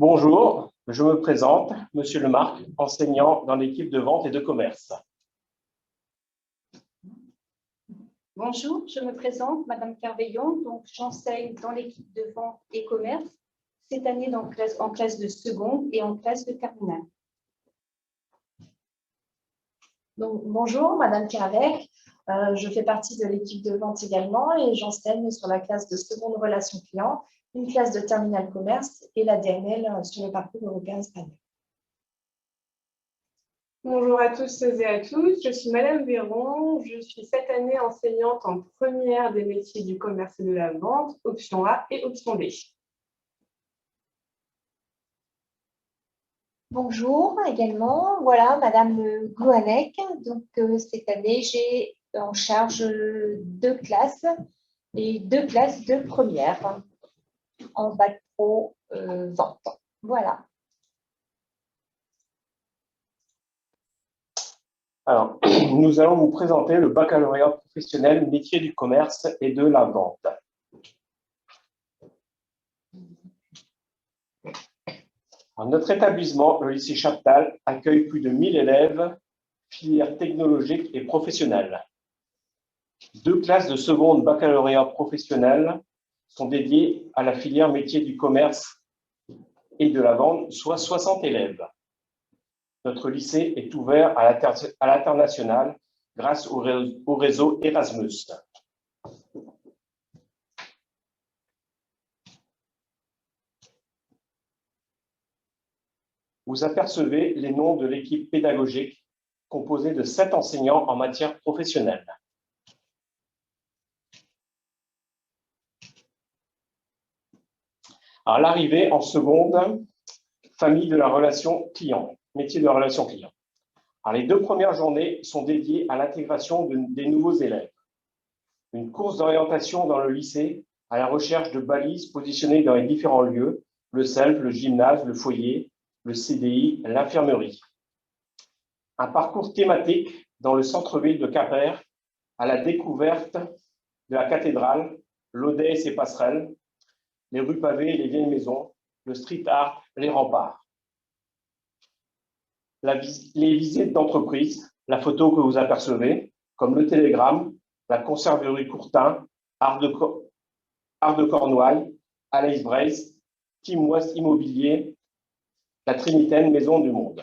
Bonjour, je me présente, Monsieur Lemarque, enseignant dans l'équipe de vente et de commerce. Bonjour, je me présente, Madame Carveillon, donc j'enseigne dans l'équipe de vente et commerce, cette année en classe de seconde et en classe de terminale. Donc, bonjour, Madame Carvec, je fais partie de l'équipe de vente également et j'enseigne sur la classe de seconde relation client, une classe de terminale commerce et la DNL sur le parcours européen espagnol. Bonjour à tous et à toutes, je suis Madame Véron, je suis cette année enseignante en première des métiers du commerce et de la vente, option A et option B. Bonjour également, voilà Madame Gouanec. Donc cette année, j'ai en charge deux classes et deux classes de première en bac pro vente. Voilà. Alors, nous allons vous présenter le baccalauréat professionnel métier du commerce et de la vente. Alors, notre établissement, le lycée Chaptal, accueille plus de 1000 élèves, filières technologiques et professionnelles. Deux classes de seconde baccalauréat professionnel sont dédiées à la filière métier du commerce et de la vente, soit 60 élèves. Notre lycée est ouvert à l'international grâce au réseau Erasmus. Vous apercevez les noms de l'équipe pédagogique composée de 7 enseignants en matière professionnelle. À l'arrivée en seconde, famille de la relation client, métier de la relation client. Alors, les 2 premières journées sont dédiées à l'intégration des nouveaux élèves. Une course d'orientation dans le lycée à la recherche de balises positionnées dans les différents lieux, le CELF, le gymnase, le foyer, le CDI, l'infirmerie. Un parcours thématique dans le centre-ville de Quimper à la découverte de la cathédrale, l'Odet et ses passerelles, les rues pavées et les vieilles maisons, le street art, les remparts. Les visites d'entreprise, la photo que vous apercevez, comme le Télégramme, la conserverie Courtin, Art de Cornouailles, Alice Brace, Team West Immobilier, la Trinitaine Maison du Monde.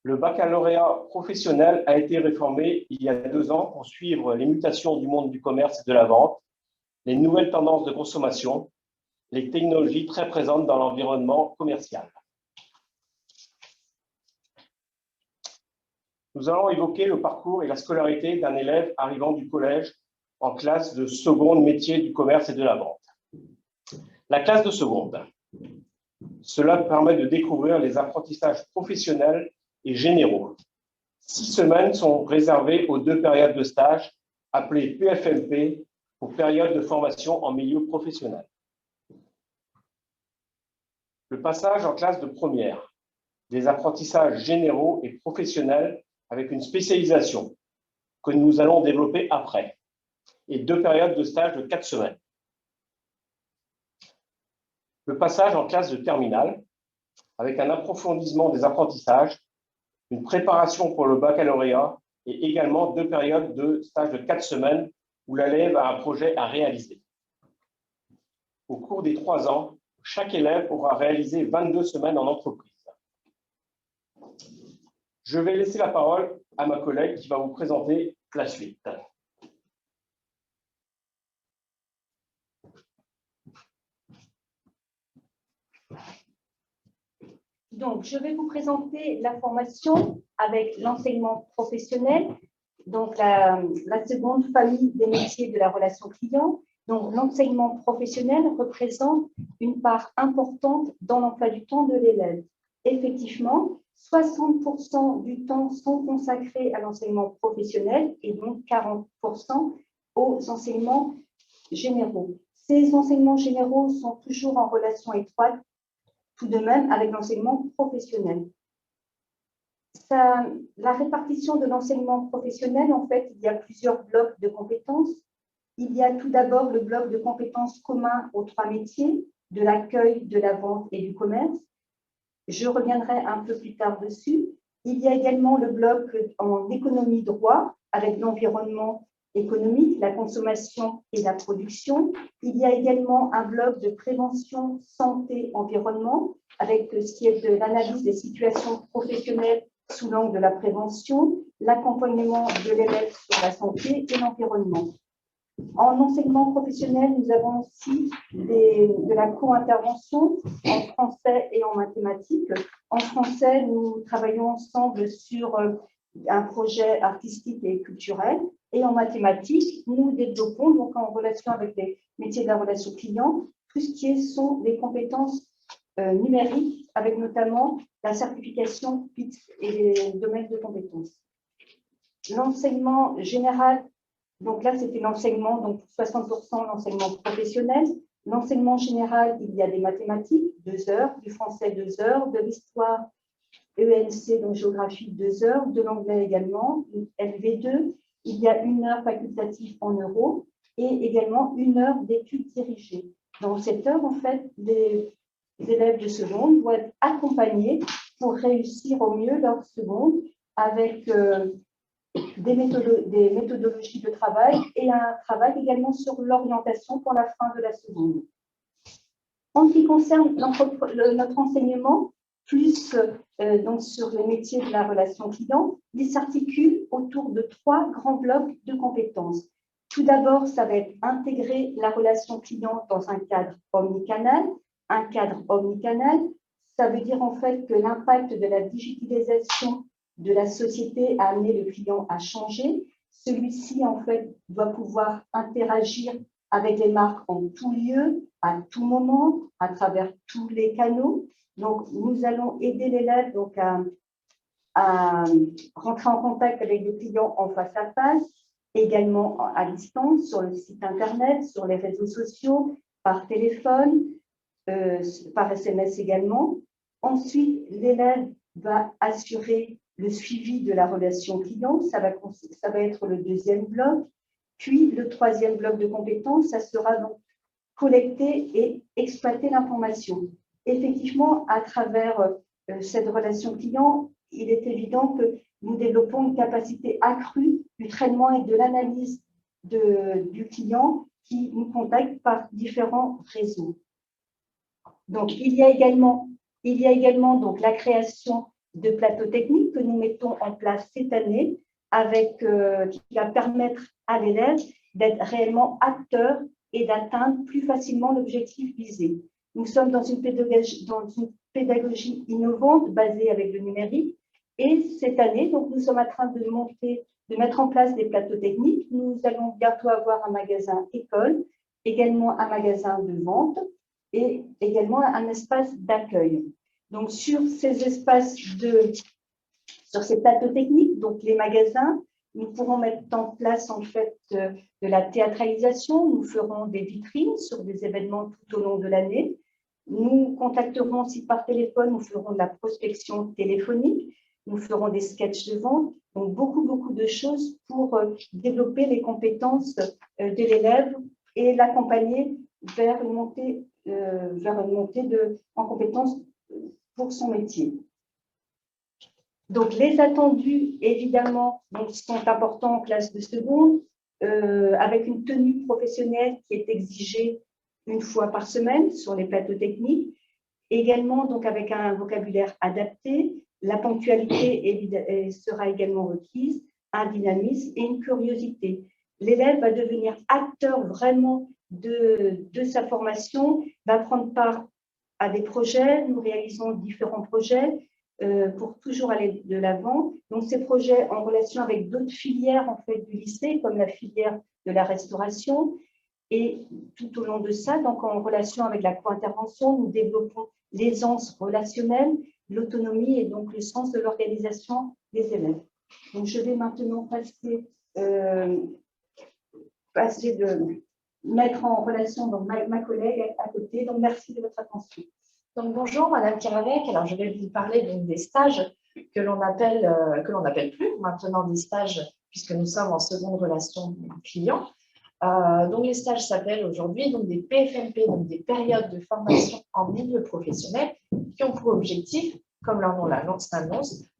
Le baccalauréat professionnel a été réformé il y a 2 ans pour suivre les mutations du monde du commerce et de la vente, les nouvelles tendances de consommation, les technologies très présentes dans l'environnement commercial. Nous allons évoquer le parcours et la scolarité d'un élève arrivant du collège en classe de seconde métier du commerce et de la vente. La classe de seconde. Cela permet de découvrir les apprentissages professionnels et généraux. 6 semaines sont réservées aux 2 périodes de stage, appelées PFMP, pour période de formation en milieu professionnel. Le passage en classe de première, des apprentissages généraux et professionnels avec une spécialisation que nous allons développer après, et 2 périodes de stage de 4 semaines. Le passage en classe de terminale, avec un approfondissement des apprentissages, une préparation pour le baccalauréat et également 2 périodes de stage de 4 semaines où l'élève a un projet à réaliser. Au cours des 3 ans, chaque élève aura réalisé 22 semaines en entreprise. Je vais laisser la parole à ma collègue qui va vous présenter la suite. Donc, je vais vous présenter la formation avec l'enseignement professionnel, donc la seconde famille des métiers de la relation client. Donc, l'enseignement professionnel représente une part importante dans l'emploi du temps de l'élève. Effectivement, 60% du temps sont consacrés à l'enseignement professionnel et donc 40% aux enseignements généraux. Ces enseignements généraux sont toujours en relation étroite tout de même avec l'enseignement professionnel. La répartition de l'enseignement professionnel, en fait, il y a plusieurs blocs de compétences. Il y a tout d'abord le bloc de compétences communs aux 3 métiers, de l'accueil, de la vente et du commerce. Je reviendrai un peu plus tard dessus. Il y a également le bloc en économie droit avec l'environnement économique, la consommation et la production. Il y a également un bloc de prévention, santé, environnement avec ce qui est de l'analyse des situations professionnelles sous l'angle de la prévention, l'accompagnement de l'élève sur la santé et l'environnement. En enseignement professionnel, nous avons aussi de la co-intervention en français et en mathématiques. En français, nous travaillons ensemble sur un projet artistique et culturel. Et en mathématiques, nous développons, donc en relation avec les métiers de la relation client, tout ce qui sont les compétences numériques, avec notamment la certification PIX et les domaines de compétences. L'enseignement général, donc là, c'était l'enseignement, donc 60% l'enseignement professionnel. L'enseignement général, il y a des mathématiques, 2 heures, du français, 2 heures, de l'histoire, ENC, donc géographie, 2 heures, de l'anglais également, LV2. Il y a 1 heure facultative en euros et également 1 heure d'études dirigées. Dans cette heure, en fait, les élèves de seconde doivent être accompagnés pour réussir au mieux leur seconde avec des méthodologies de travail et un travail également sur l'orientation pour la fin de la seconde. En ce qui concerne notre enseignement, plus donc sur les métiers de la relation client, il s'articule autour de 3 grands blocs de compétences. Tout d'abord, ça va être intégrer la relation client dans un cadre omnicanal. Un cadre omnicanal, ça veut dire en fait que l'impact de la digitalisation de la société a amené le client à changer. Celui-ci, en fait, doit pouvoir interagir avec les marques en tout lieu, à tout moment, à travers tous les canaux. Donc, nous allons aider l'élève donc à rentrer en contact avec le client en face à face, également à distance, sur le site Internet, sur les réseaux sociaux, par téléphone, par SMS également. Ensuite, l'élève va assurer le suivi de la relation client, ça va être le 2e bloc. Puis, le 3e bloc de compétences, ça sera donc collecter et exploiter l'information. Effectivement, à travers cette relation client, il est évident que nous développons une capacité accrue du traitement et de l'analyse du client qui nous contacte par différents réseaux. Donc, il y a également donc, la création de plateaux techniques que nous mettons en place cette année qui va permettre à l'élève d'être réellement acteur et d'atteindre plus facilement l'objectif visé. Nous sommes dans une pédagogie innovante basée avec le numérique et cette année, donc, nous sommes en train de mettre en place des plateaux techniques. Nous allons bientôt avoir un magasin école, également un magasin de vente et également un espace d'accueil. Donc, sur ces espaces sur ces plateaux techniques, donc les magasins, nous pourrons mettre en place en fait de la théâtralisation. Nous ferons des vitrines sur des événements tout au long de l'année. Nous contacterons aussi par téléphone, nous ferons de la prospection téléphonique, nous ferons des sketchs de vente. Donc, beaucoup de choses pour développer les compétences de l'élève et l'accompagner vers une montée en compétences pour son métier. Donc, les attendus, évidemment, sont importants en classe de seconde, avec une tenue professionnelle qui est exigée 1 fois par semaine sur les plateaux techniques, également donc avec un vocabulaire adapté, la ponctualité sera également requise, un dynamisme et une curiosité. L'élève va devenir acteur vraiment de sa formation, va prendre part à des projets. Nous réalisons différents projets pour toujours aller de l'avant. Donc, ces projets en relation avec d'autres filières en fait, du lycée, comme la filière de la restauration. Et tout au long de ça, donc en relation avec la co-intervention, nous développons l'aisance relationnelle, l'autonomie et donc le sens de l'organisation des élèves. Donc, je vais maintenant passer de mettre en relation donc, ma collègue à côté. Donc, merci de votre attention. Donc, bonjour, Madame Kiravec. Alors, je vais vous parler des stages que l'on n'appelle plus maintenant des stages, puisque nous sommes en seconde relation client. Donc, les stages s'appellent aujourd'hui donc des PFMP, donc des périodes de formation en milieu professionnel, qui ont pour objectif, comme leur nom l'annonce,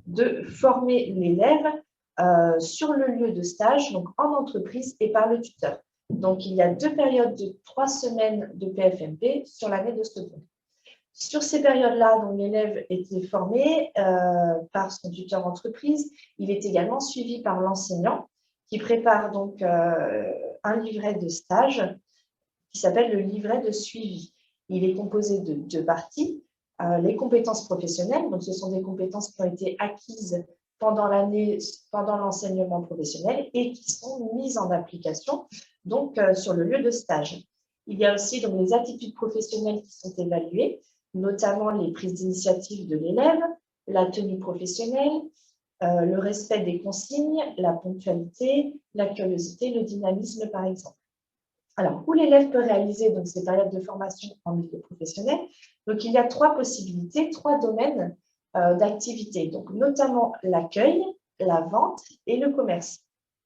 de former l'élève sur le lieu de stage, donc en entreprise et par le tuteur. Donc, il y a 2 périodes de 3 semaines de PFMP sur l'année de seconde. Sur ces périodes-là, l'élève était formé par son tuteur entreprise. Il est également suivi par l'enseignant qui prépare donc un livret de stage qui s'appelle le livret de suivi. Il est composé de 2 parties. Les compétences professionnelles, donc ce sont des compétences qui ont été acquises pendant l'année, pendant l'enseignement professionnel et qui sont mises en application donc sur le lieu de stage. Il y a aussi donc les attitudes professionnelles qui sont évaluées, notamment les prises d'initiative de l'élève, la tenue professionnelle, le respect des consignes, la ponctualité, la curiosité, le dynamisme par exemple. Alors, où l'élève peut réaliser donc, ces périodes de formation en milieu professionnel? Donc, il y a 3 possibilités, 3 domaines d'activité, donc notamment l'accueil, la vente et le commerce.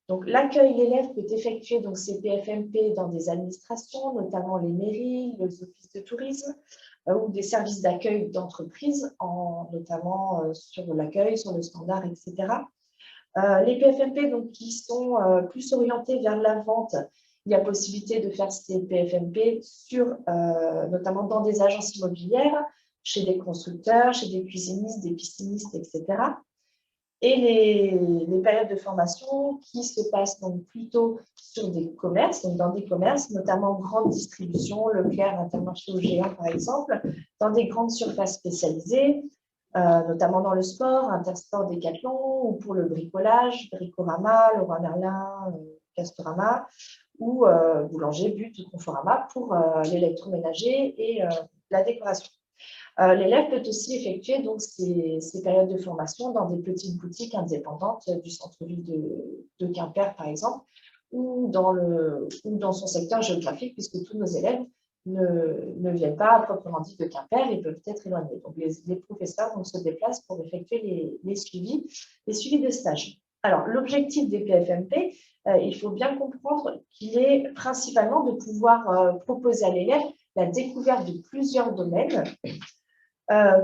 Donc, l'accueil, l'élève peut effectuer donc, ses PFMP dans des administrations, notamment les mairies, les offices de tourisme ou des services d'accueil d'entreprise, notamment sur l'accueil, sur le standard, etc. Les PFMP donc, qui sont plus orientés vers la vente, il y a possibilité de faire ces PFMP notamment dans des agences immobilières, chez des constructeurs, chez des cuisinistes, des piscinistes, etc. Et les périodes de formation qui se passent donc plutôt sur des commerces, donc dans des commerces, notamment grande distribution, Leclerc, Intermarché ou Géant par exemple, dans des grandes surfaces spécialisées, notamment dans le sport, Intersport, Decathlon, ou pour le bricolage, Bricorama, Leroy Merlin, Castorama, ou Boulanger, But ou Conforama pour l'électroménager et la décoration. L'élève peut aussi effectuer donc, ces périodes de formation dans des petites boutiques indépendantes du centre-ville de Quimper, par exemple, ou dans son secteur géographique, puisque tous nos élèves ne viennent pas, proprement dit, de Quimper et peuvent être éloignés. Donc, les professeurs donc, se déplacent pour effectuer les suivis de stage. Alors, l'objectif des PFMP, il faut bien comprendre qu'il est principalement de pouvoir proposer à l'élève la découverte de plusieurs domaines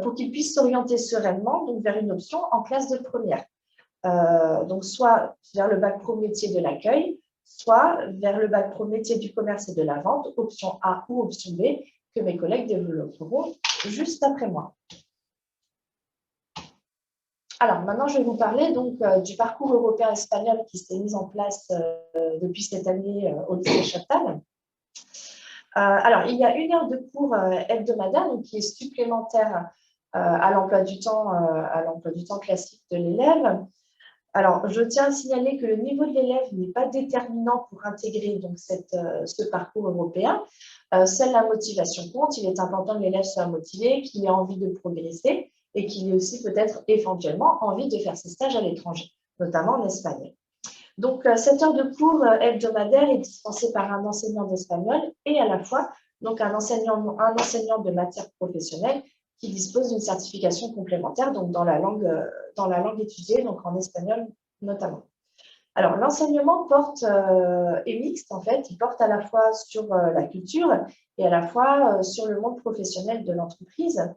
pour qu'il puisse s'orienter sereinement donc, vers une option en classe de première. Donc, soit vers le bac pro métier de l'accueil, soit vers le bac pro métier du commerce et de la vente, option A ou option B, que mes collègues développeront juste après moi. Alors, maintenant, je vais vous parler donc, du parcours européen espagnol qui s'est mis en place depuis cette année au lycée Chaptal. Alors, il y a 1 heure de cours hebdomadaire donc, qui est supplémentaire à l'emploi du temps classique de l'élève. Alors, je tiens à signaler que le niveau de l'élève n'est pas déterminant pour intégrer donc, ce parcours européen. Seule la motivation compte. Il est important que l'élève soit motivé, qu'il ait envie de progresser et qu'il ait aussi peut-être éventuellement envie de faire ses stages à l'étranger, notamment en Espagne. Donc, cette heure de cours hebdomadaire est dispensée par un enseignant d'espagnol et à la fois donc un enseignant de matière professionnelle qui dispose d'une certification complémentaire donc dans la langue étudiée, donc en espagnol notamment. Alors, l'enseignement est mixte en fait, il porte à la fois sur la culture et à la fois sur le monde professionnel de l'entreprise.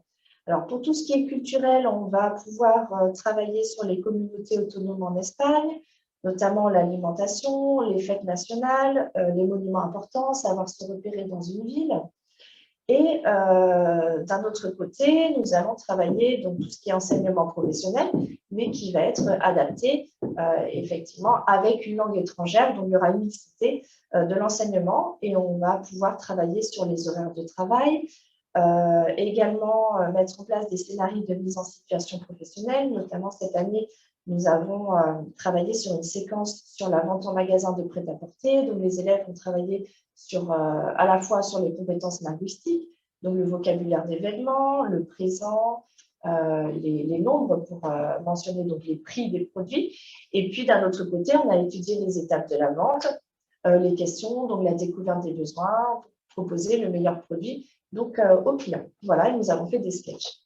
Alors, pour tout ce qui est culturel, on va pouvoir travailler sur les communautés autonomes en Espagne, notamment l'alimentation, les fêtes nationales, les monuments importants, savoir se repérer dans une ville. Et d'un autre côté, nous allons travailler donc, tout ce qui est enseignement professionnel, mais qui va être adapté effectivement avec une langue étrangère. Donc, il y aura une mixité de l'enseignement et on va pouvoir travailler sur les horaires de travail, également mettre en place des scénarios de mise en situation professionnelle. Notamment cette année, nous avons travaillé sur une séquence sur la vente en magasin de prêt-à-porter. Donc, les élèves ont travaillé à la fois sur les compétences linguistiques, donc le vocabulaire des vêtements, le présent, les nombres pour mentionner donc les prix des produits. Et puis, d'un autre côté, on a étudié les étapes de la vente, les questions, donc la découverte des besoins, proposer le meilleur produit donc, aux clients. Voilà, et nous avons fait des sketchs.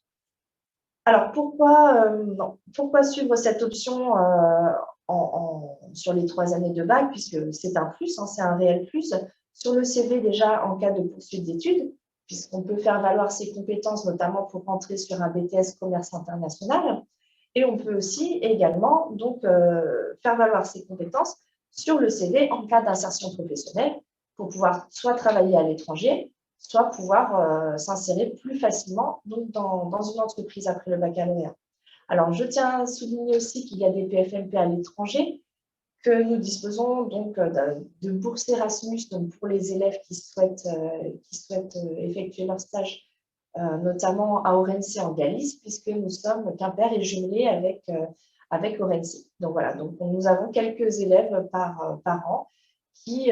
Alors, pourquoi suivre cette option sur les 3 années de bac, puisque c'est un plus, hein, c'est un réel plus. Sur le CV, déjà, en cas de poursuite d'études, puisqu'on peut faire valoir ses compétences, notamment pour rentrer sur un BTS commerce international. Et on peut aussi également donc, faire valoir ses compétences sur le CV en cas d'insertion professionnelle pour pouvoir soit travailler à l'étranger, soit pouvoir s'insérer plus facilement donc, dans une entreprise après le baccalauréat. Alors, je tiens à souligner aussi qu'il y a des PFMP à l'étranger, que nous disposons donc de bourses Erasmus donc pour les élèves qui souhaitent effectuer leur stage, notamment à Ourense en Galice, puisque nous sommes Quimper et jumelés avec Ourense. Donc voilà, donc nous avons quelques élèves par an qui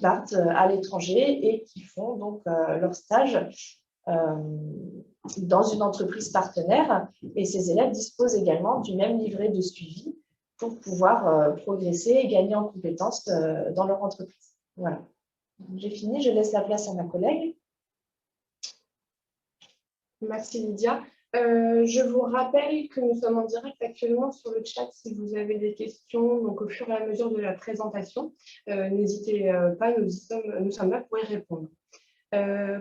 partent à l'étranger et qui font donc leur stage dans une entreprise partenaire. Et ces élèves disposent également du même livret de suivi pour pouvoir progresser et gagner en compétences dans leur entreprise. Voilà. J'ai fini, je laisse la place à ma collègue. Merci Lydia. Je vous rappelle que nous sommes en direct actuellement sur le chat si vous avez des questions, donc au fur et à mesure de la présentation. N'hésitez pas, nous sommes là pour y répondre.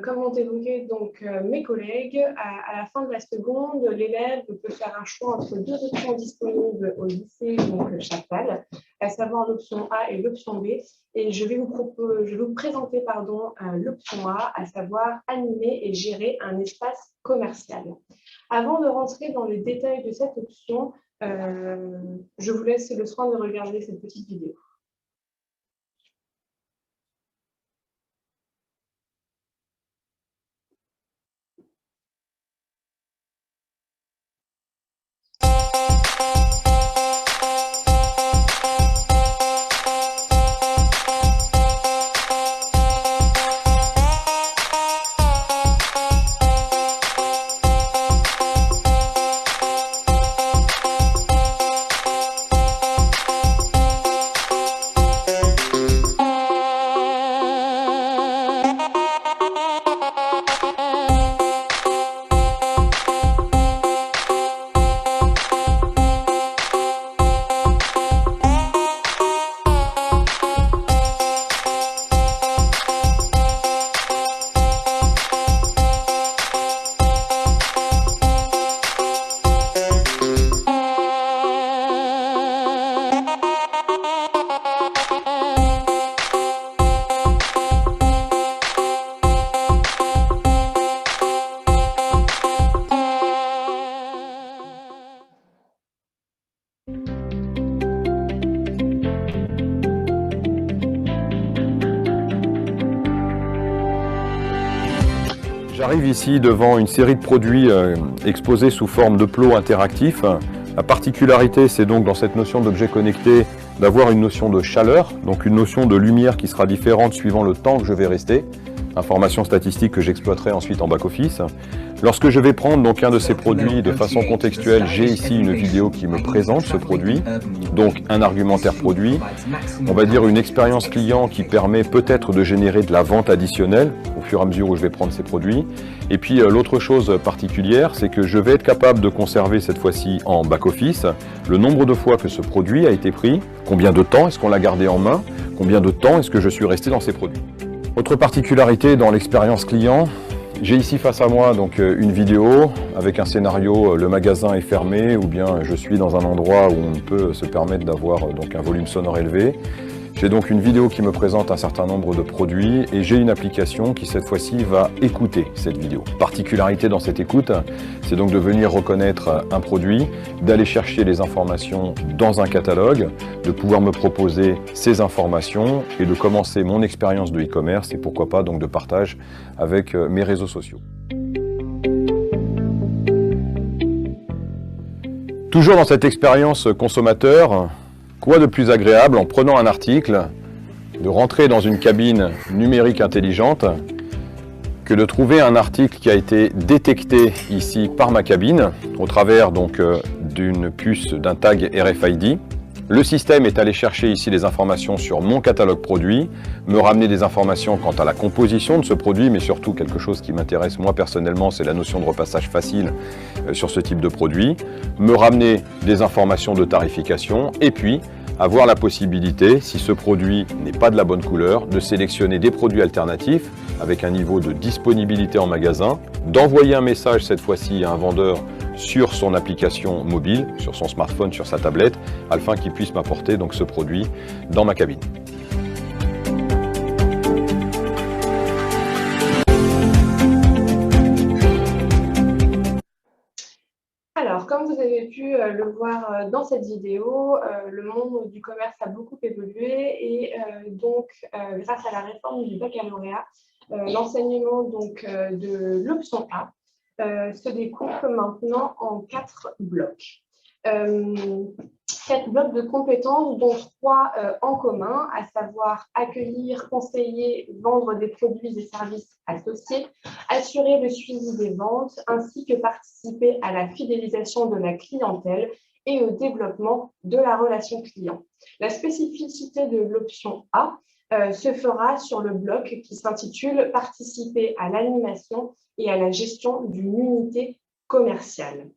Comme ont évoqué donc mes collègues, à la fin de la seconde, l'élève peut faire un choix entre 2 options disponibles au lycée donc Chaptal, à savoir l'option A et l'option B. Et je vais vous présenter l'option A, à savoir animer et gérer un espace commercial. Avant de rentrer dans les détails de cette option, je vous laisse le soin de regarder cette petite vidéo. J'arrive ici devant une série de produits exposés sous forme de plots interactifs. La particularité, c'est donc dans cette notion d'objet connecté d'avoir une notion de chaleur, donc une notion de lumière qui sera différente suivant le temps que je vais rester. Information statistique que j'exploiterai ensuite en back-office. Lorsque je vais prendre donc un de ces produits de façon contextuelle, j'ai ici une vidéo qui me présente ce produit, donc un argumentaire produit, on va dire une expérience client qui permet peut-être de générer de la vente additionnelle au fur et à mesure où je vais prendre ces produits. Et puis l'autre chose particulière, c'est que je vais être capable de conserver cette fois-ci en back-office le nombre de fois que ce produit a été pris, combien de temps est-ce qu'on l'a gardé en main, combien de temps est-ce que je suis resté dans ces produits. Autre particularité dans l'expérience client, j'ai ici face à moi donc une vidéo avec un scénario, le magasin est fermé ou bien je suis dans un endroit où on peut se permettre d'avoir donc un volume sonore élevé. J'ai donc une vidéo qui me présente un certain nombre de produits et j'ai une application qui cette fois-ci va écouter cette vidéo. Particularité dans cette écoute, c'est donc de venir reconnaître un produit, d'aller chercher les informations dans un catalogue, de pouvoir me proposer ces informations et de commencer mon expérience de e-commerce et pourquoi pas donc de partage avec mes réseaux sociaux. Toujours dans cette expérience consommateur, quoi de plus agréable en prenant un article, de rentrer dans une cabine numérique intelligente, que de trouver un article qui a été détecté ici par ma cabine, au travers donc d'une puce, d'un tag RFID, Le système est allé chercher ici les informations sur mon catalogue produit, me ramener des informations quant à la composition de ce produit, mais surtout quelque chose qui m'intéresse moi personnellement, c'est la notion de repassage facile sur ce type de produit, me ramener des informations de tarification et puis avoir la possibilité, si ce produit n'est pas de la bonne couleur, de sélectionner des produits alternatifs avec un niveau de disponibilité en magasin, d'envoyer un message cette fois-ci à un vendeur sur son application mobile, sur son smartphone, sur sa tablette, afin qu'il puisse m'apporter donc ce produit dans ma cabine. Alors, comme vous avez pu le voir dans cette vidéo, le monde du commerce a beaucoup évolué et donc, grâce à la réforme du baccalauréat, l'enseignement de l'option A se découpe maintenant en 4 blocs. 4 blocs de compétences, dont 3 en commun, à savoir accueillir, conseiller, vendre des produits et services associés, assurer le suivi des ventes, ainsi que participer à la fidélisation de la clientèle et au développement de la relation client. La spécificité de l'option A se fera sur le bloc qui s'intitule « Participer à l'animation et à la gestion d'une unité commerciale ».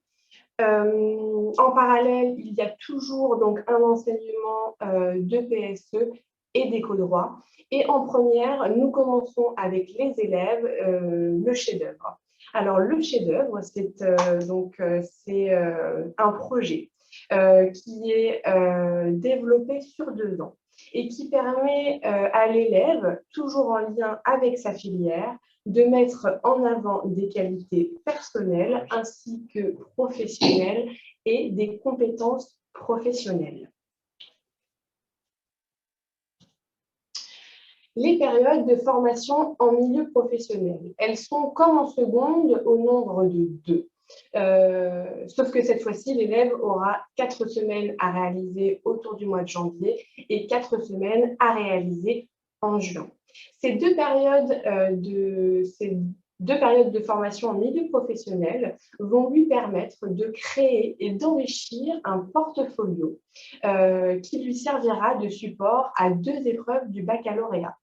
En parallèle, il y a toujours donc un enseignement de PSE et d'éco-droit. Et en première, nous commençons avec les élèves le chef-d'œuvre. Alors, le chef-d'œuvre, c'est un projet qui est développé sur 2 ans et qui permet à l'élève, toujours en lien avec sa filière, de mettre en avant des qualités personnelles ainsi que professionnelles et des compétences professionnelles. Les périodes de formation en milieu professionnel, elles sont comme en seconde au nombre de 2. Sauf que cette fois-ci, l'élève aura 4 semaines à réaliser autour du mois de janvier et 4 semaines à réaliser en juin. Ces deux périodes de formation en milieu professionnel vont lui permettre de créer et d'enrichir un portfolio qui lui servira de support à 2 épreuves du baccalauréat.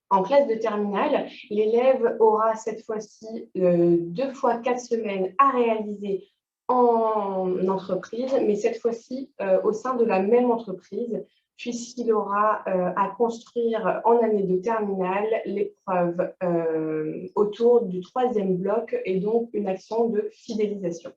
En classe de terminale, l'élève aura cette fois-ci 2 fois 4 semaines à réaliser en entreprise, mais cette fois-ci au sein de la même entreprise, puisqu'il aura à construire en année de terminale l'épreuve autour du 3e bloc et donc une action de fidélisation.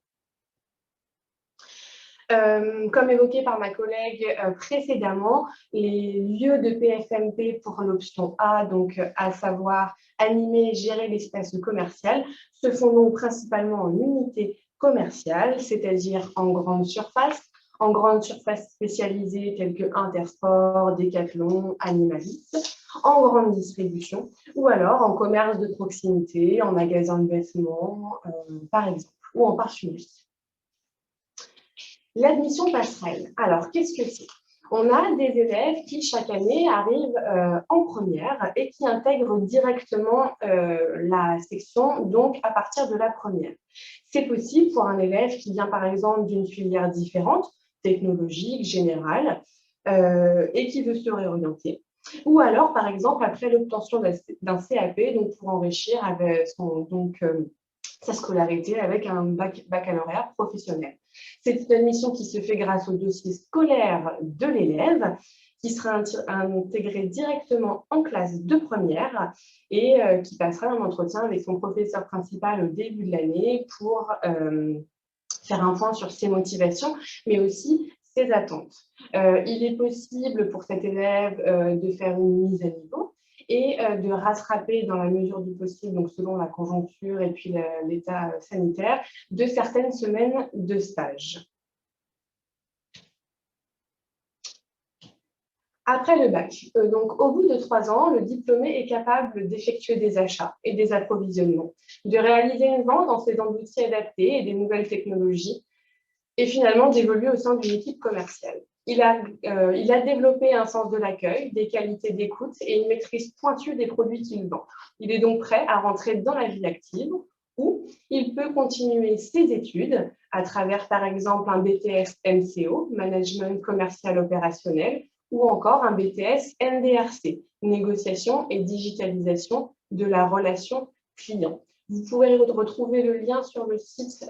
Comme évoqué par ma collègue précédemment, les lieux de PFMP pour l'option A, donc à savoir animer et gérer l'espace commercial, se font donc principalement en unité commerciale, c'est-à-dire en grande surface spécialisées telles que Intersport, Decathlon, Animalis, en grande distribution ou alors en commerce de proximité, en magasin de vêtements, par exemple, ou en parfumerie. L'admission passerelle. Alors, qu'est-ce que c'est? On a des élèves qui, chaque année, arrivent en première et qui intègrent directement la section, donc à partir de la première. C'est possible pour un élève qui vient, par exemple, d'une filière différente, technologique, générale, et qui veut se réorienter. Ou alors, par exemple, après l'obtention d'un CAP, donc pour enrichir avec sa scolarité avec un baccalauréat professionnel. C'est une admission qui se fait grâce au dossier scolaire de l'élève, qui sera intégré directement en classe de première et qui passera un entretien avec son professeur principal au début de l'année pour faire un point sur ses motivations, mais aussi ses attentes. Il est possible pour cet élève de faire une mise à niveau et de rattraper dans la mesure du possible, donc selon la conjoncture et puis l'état sanitaire, de certaines semaines de stage. Après le bac, donc au bout de 3 ans, le diplômé est capable d'effectuer des achats et des approvisionnements, de réaliser une vente en s'aidant d'outils adaptés et des nouvelles technologies, et finalement d'évoluer au sein d'une équipe commerciale. Il a développé un sens de l'accueil, des qualités d'écoute et une maîtrise pointue des produits qu'il vend. Il est donc prêt à rentrer dans la vie active ou il peut continuer ses études à travers, par exemple, un BTS MCO, Management Commercial Opérationnel, ou encore un BTS NDRC, Négociation et Digitalisation de la relation client. Vous pourrez retrouver le lien sur le site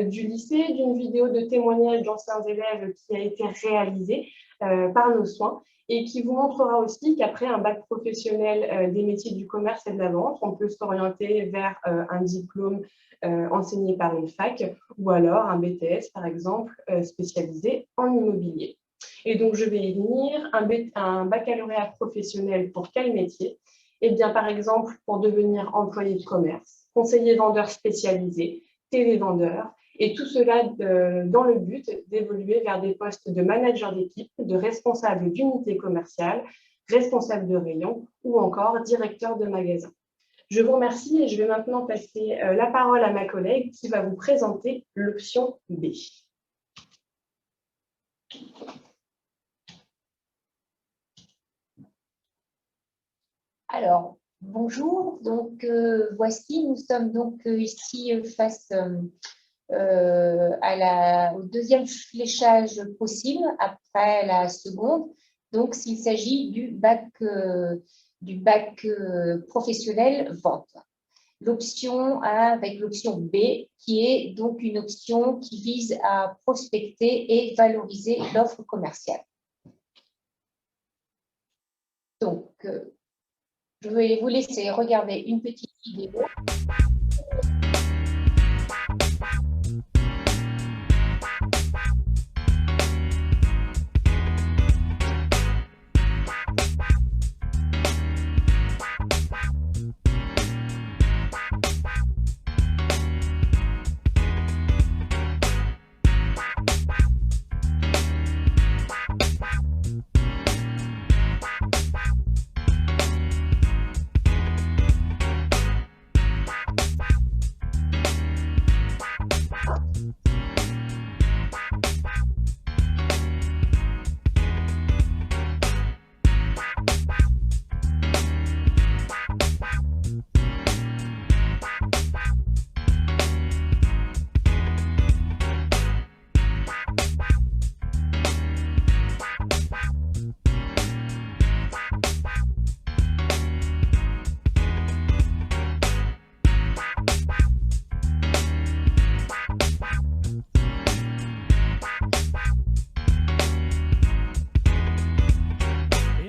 du lycée d'une vidéo de témoignage d'anciens élèves qui a été réalisée par nos soins et qui vous montrera aussi qu'après un bac professionnel des métiers du commerce et de la vente, on peut s'orienter vers un diplôme enseigné par une fac ou alors un BTS, par exemple, spécialisé en immobilier. Et donc, je vais y venir. Un baccalauréat professionnel pour quel métier? Eh bien, par exemple, pour devenir employé de commerce, conseiller vendeur spécialisé, télévendeur, et tout cela dans le but d'évoluer vers des postes de manager d'équipe, de responsable d'unité commerciale, responsable de rayon ou encore directeur de magasin. Je vous remercie et je vais maintenant passer la parole à ma collègue qui va vous présenter l'option B. Alors, bonjour. Donc, voici, nous sommes donc ici face au deuxième fléchage possible après la seconde. Donc, s'il s'agit du bac professionnel vente. L'option A avec l'option B, qui est donc une option qui vise à prospecter et valoriser l'offre commerciale. Donc, je vais vous laisser regarder une petite vidéo.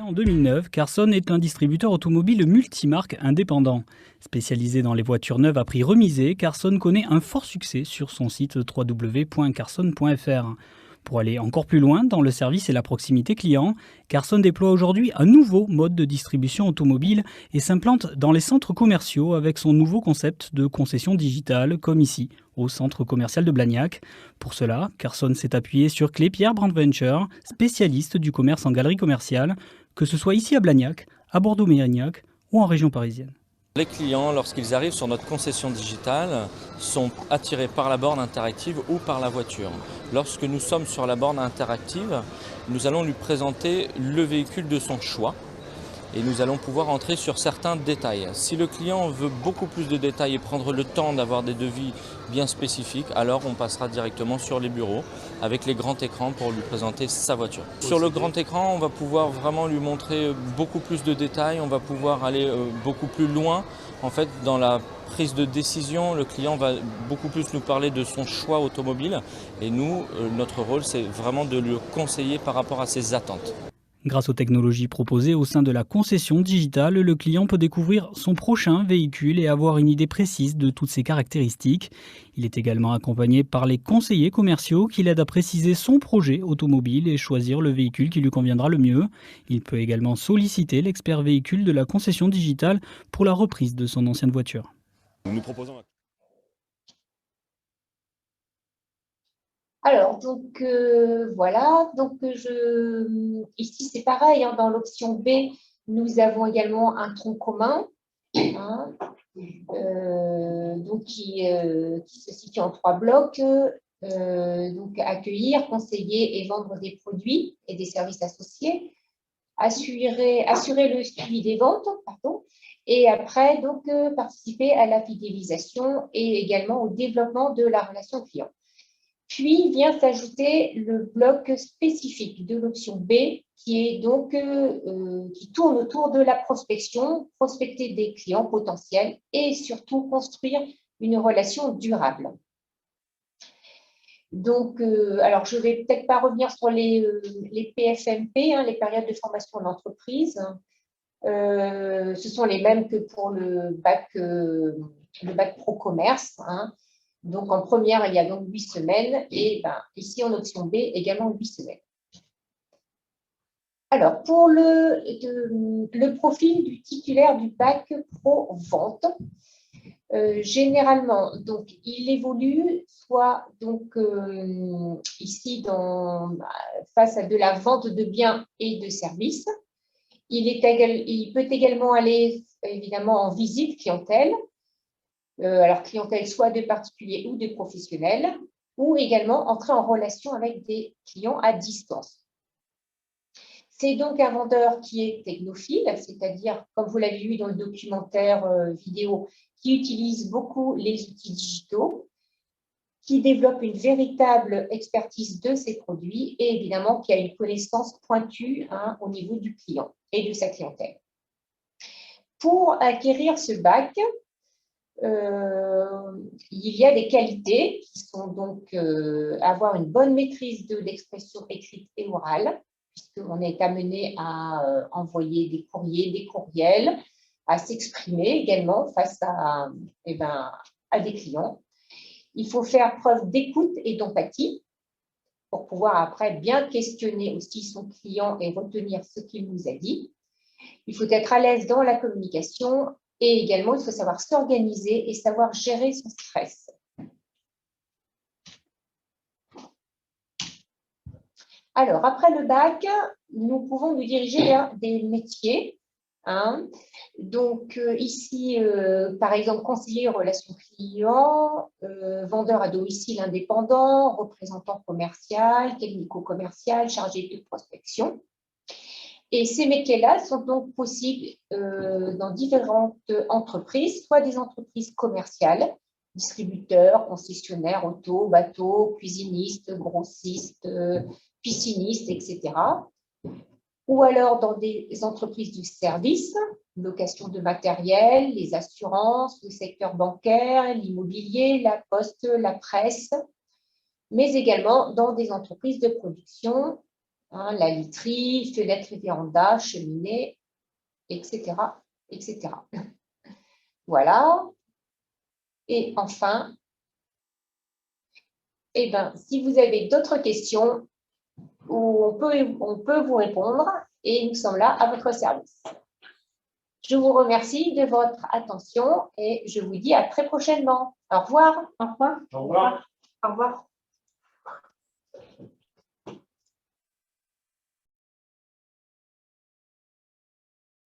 En 2009, Carson est un distributeur automobile multimarque indépendant. Spécialisé dans les voitures neuves à prix remisé, Carson connaît un fort succès sur son site www.carson.fr. Pour aller encore plus loin dans le service et la proximité client, Carson déploie aujourd'hui un nouveau mode de distribution automobile et s'implante dans les centres commerciaux avec son nouveau concept de concession digitale, comme ici, au centre commercial de Blagnac. Pour cela, Carson s'est appuyé sur Clépierre Brand Venture, spécialiste du commerce en galerie commerciale, que ce soit ici à Blagnac, à Bordeaux-Mérignac ou en région parisienne. Les clients, lorsqu'ils arrivent sur notre concession digitale, sont attirés par la borne interactive ou par la voiture. Lorsque nous sommes sur la borne interactive, nous allons lui présenter le véhicule de son choix et nous allons pouvoir entrer sur certains détails. Si le client veut beaucoup plus de détails et prendre le temps d'avoir des devis bien spécifiques, alors on passera directement sur les bureaux avec les grands écrans pour lui présenter sa voiture. Sur le grand écran, on va pouvoir vraiment lui montrer beaucoup plus de détails, on va pouvoir aller beaucoup plus loin. En fait, dans la prise de décision, le client va beaucoup plus nous parler de son choix automobile et nous, notre rôle, c'est vraiment de le conseiller par rapport à ses attentes. Grâce aux technologies proposées au sein de la concession digitale, le client peut découvrir son prochain véhicule et avoir une idée précise de toutes ses caractéristiques. Il est également accompagné par les conseillers commerciaux qui l'aident à préciser son projet automobile et choisir le véhicule qui lui conviendra le mieux. Il peut également solliciter l'expert véhicule de la concession digitale pour la reprise de son ancienne voiture. Nous proposons... Alors, donc voilà, donc ici c'est pareil, hein, dans l'option B, nous avons également un tronc commun hein, donc qui se situe en 3 blocs, donc accueillir, conseiller et vendre des produits et des services associés, assurer le suivi des ventes, pardon, Et après, donc, participer à la fidélisation et également au développement de la relation client. Puis vient s'ajouter le bloc spécifique de l'option B, qui est donc qui tourne autour de la prospection, prospecter des clients potentiels et surtout construire une relation durable. Donc, alors je ne vais peut-être pas revenir sur les PFMP, hein, les périodes de formation en entreprise. Ce sont les mêmes que pour le bac pro commerce. Hein. Donc, en première, il y a donc 8 semaines et ici, en option B, également 8 semaines. Alors, pour le profil du titulaire du bac pro vente, généralement, donc, il évolue soit donc, ici face à de la vente de biens et de services. Il peut également aller évidemment en visite clientèle, alors clientèle soit de particuliers ou de professionnels, ou également entrer en relation avec des clients à distance. C'est donc un vendeur qui est technophile, c'est-à-dire, comme vous l'avez vu dans le documentaire vidéo, qui utilise beaucoup les outils digitaux, qui développe une véritable expertise de ses produits et évidemment qui a une connaissance pointue au niveau du client et de sa clientèle. Pour acquérir ce bac, il y a des qualités qui sont donc avoir une bonne maîtrise de l'expression écrite et orale, puisqu'on est amené à envoyer des courriers, des courriels, à s'exprimer également face à des clients. Il faut faire preuve d'écoute et d'empathie pour pouvoir après bien questionner aussi son client et retenir ce qu'il nous a dit. Il faut être à l'aise dans la communication et également, il faut savoir s'organiser et savoir gérer son stress. Alors, après le bac, nous pouvons nous diriger vers des métiers. Hein. Donc, ici, par exemple, conseiller relations clients, vendeur à domicile indépendant, représentant commercial, technico-commercial, chargé de prospection. Et ces métiers-là sont donc possibles dans différentes entreprises, soit des entreprises commerciales, distributeurs, concessionnaires, auto, bateaux, cuisinistes, grossistes, piscinistes, etc. Ou alors dans des entreprises de services, location de matériel, les assurances, le secteur bancaire, l'immobilier, la poste, la presse, mais également dans des entreprises de production, hein, la literie, fenêtres et vérandas, cheminées, etc., etc. Voilà. Et enfin, si vous avez d'autres questions, on peut vous répondre et nous sommes là à votre service. Je vous remercie de votre attention et je vous dis à très prochainement. Au revoir. Au revoir. Au revoir. Au revoir.